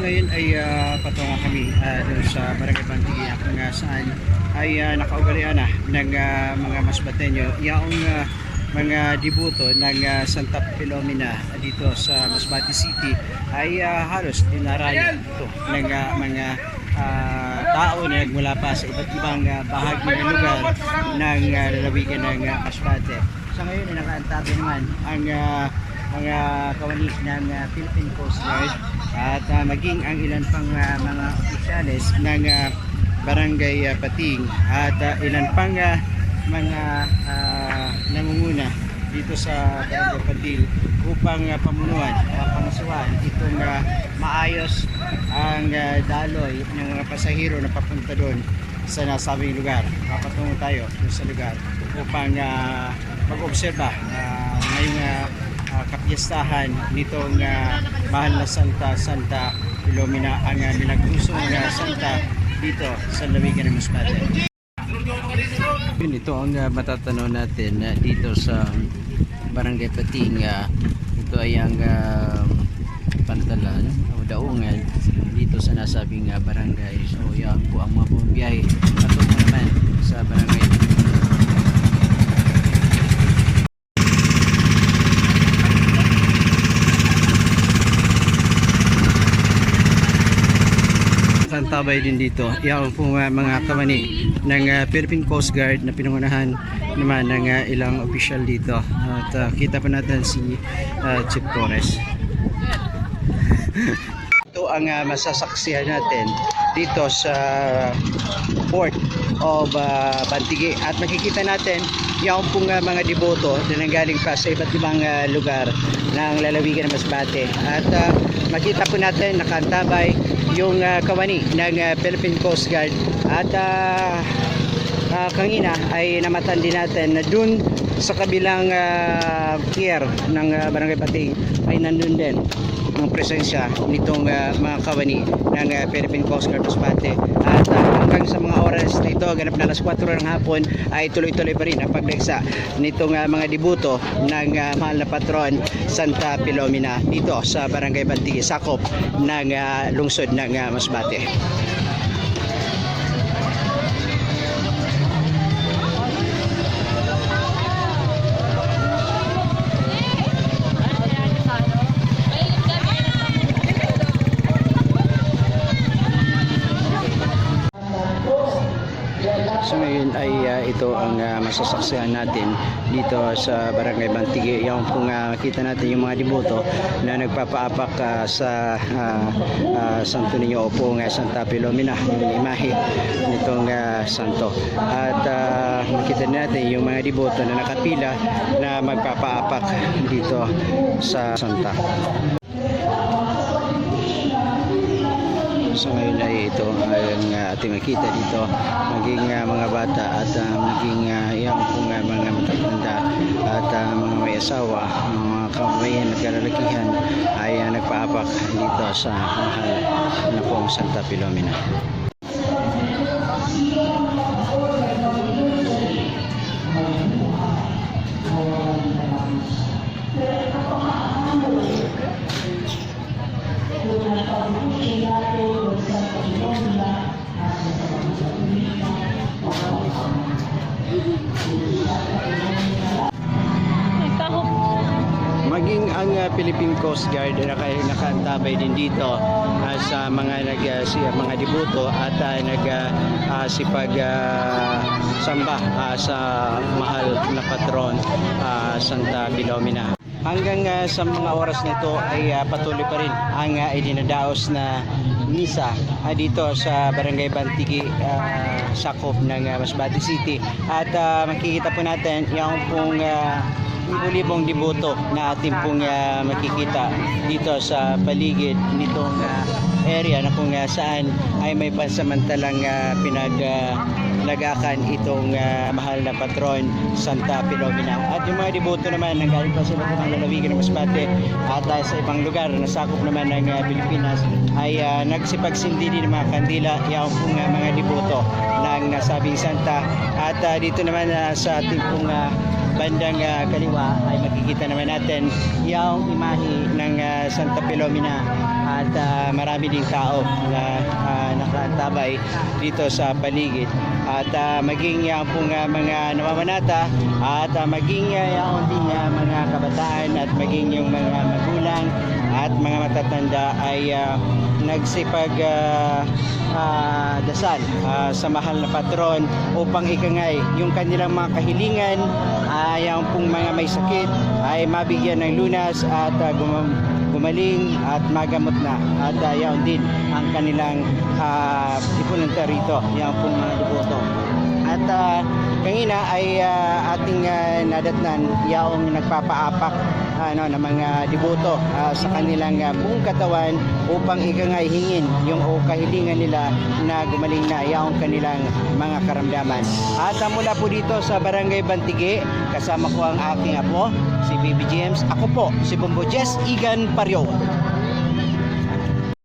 ngayon ay patungo kami doon sa Barangay Bantigi kung saan ay nakaugalian na ng mga Masbateño yung mga dibuto ng Santa Filomena dito sa Masbate City ay halos dinarayo ito ng mga tao na nagmula pa sa iba't ibang bahagi ng lugar ng lalawigan ng Masbate. Sa ngayon ay nakaantabi naman ang mga kawani ng Philippine Coast Guard at maging ang ilan pang mga opisyales ng Barangay Pating at ilan pang mga nangunguna dito sa Barangay Patil upang pamunuan, pangasuhan itong maayos ang daloy ng mga pasahero na papunta doon sa nasabing lugar. Papatungo tayo doon sa lugar upang mag-obserba ngayong kapiyastahan nitong mahal na Santa Filomena, ang minagrusong Santa dito sa lalawigan ng Masbate. Ito ang matatanaw natin dito sa Barangay Pating. Ito ay ang pantalan o daungan dito sa nasabing barangay. So yan po ang mga bumiyahe patungo naman sa barangay. Tabay din dito yung pong mga kawani ng Philippine Coast Guard na pinangunahan naman ng ilang opisyal dito at kita pa natin si Chief Torres. Ito ang masasaksihan natin dito sa port of Bantigi at makikita natin yung pong mga deboto na nanggaling pa sa iba't ibang lugar ng lalawigan ng Masbate at makita po natin nakaantabay yung kawani ng Philippine Coast Guard at kanina ay namatan din natin na dun sa kabilang pier ng Barangay Pating ay nandun din ang presensya nitong mga kawani ng Philippine Coast Guard Masbate at hanggang sa mga oras na ito ganap na alas 4 ng hapon ay tuloy-tuloy pa rin ang pagdagsa nitong mga dibuto ng mahal na patron Santa Filomena dito sa Barangay Bantigi, sakop ng lungsod ng Masbate. So ngayon ay ito ang masasaksihan natin dito sa Barangay Bantigi. Yung kung makita natin yung mga deboto na nagpapaapak sa Santo Niño o po Santa Filomena, yung imahe nitong santo. At makita natin yung mga deboto na nakapila na magpapaapak dito sa Santa. So ngayon ay ito ang ating makita dito, maging mga bata at maging yung mga matatanda at mga may asawa, mga kababayan at kalalakihan ay nagpaapak dito sa mahal na pong Santa Filomena. Maging ang Philippine Coast Guard nakaantabay din dito sa mga mga dibuto at nagsipag samba sa mahal na patron Santa Filomena. Hanggang sa mga oras nito ay patuloy pa rin ang idinadaos na misa dito sa Barangay Bantigi, sakop ng Masbate City at makikita po natin yung pong libong deboto na ating pong makikita dito sa paligid nitong area na kung saan ay may pansamantalang pinaglagakan itong mahal na patron Santa Filomena. At yung mga deboto naman nang galing pa sa iba't ibang lalawigan ng Masbate at sa ibang lugar na sakop naman ng Pilipinas ay nagsipagsindi din ng mga kandila yung pong mga deboto ng nasabing Santa. At dito naman sa ating pong bandang kaliwa ay makikita naman natin yung imahe ng Santa Filomena at marami ding tao na nakaantabay dito sa paligid at maging yung pong mga namamanata at maging yung ding mga kabataan at maging yung mga magulang at mga matatanda ay nagsipag dasal sa mahal na patron upang ikangay yung kanilang mga kahilingan, yung pong mga may sakit ay mabigyan ng lunas at gumaling at magamot na at yaon din ang kanilang ipununta rito, yung pong mga devoto. At kanina ay ating nadatnan yaong nagpapaapak ng mga devoto sa kanilang buong katawan upang ikangay hingin yung kahilingan nila na gumaling na yaong kanilang mga karamdaman. At mula po dito sa Barangay Bantigi, kasama ko ang aking apo, si Baby James. Ako po, si Bombo Jess Igan Paryo.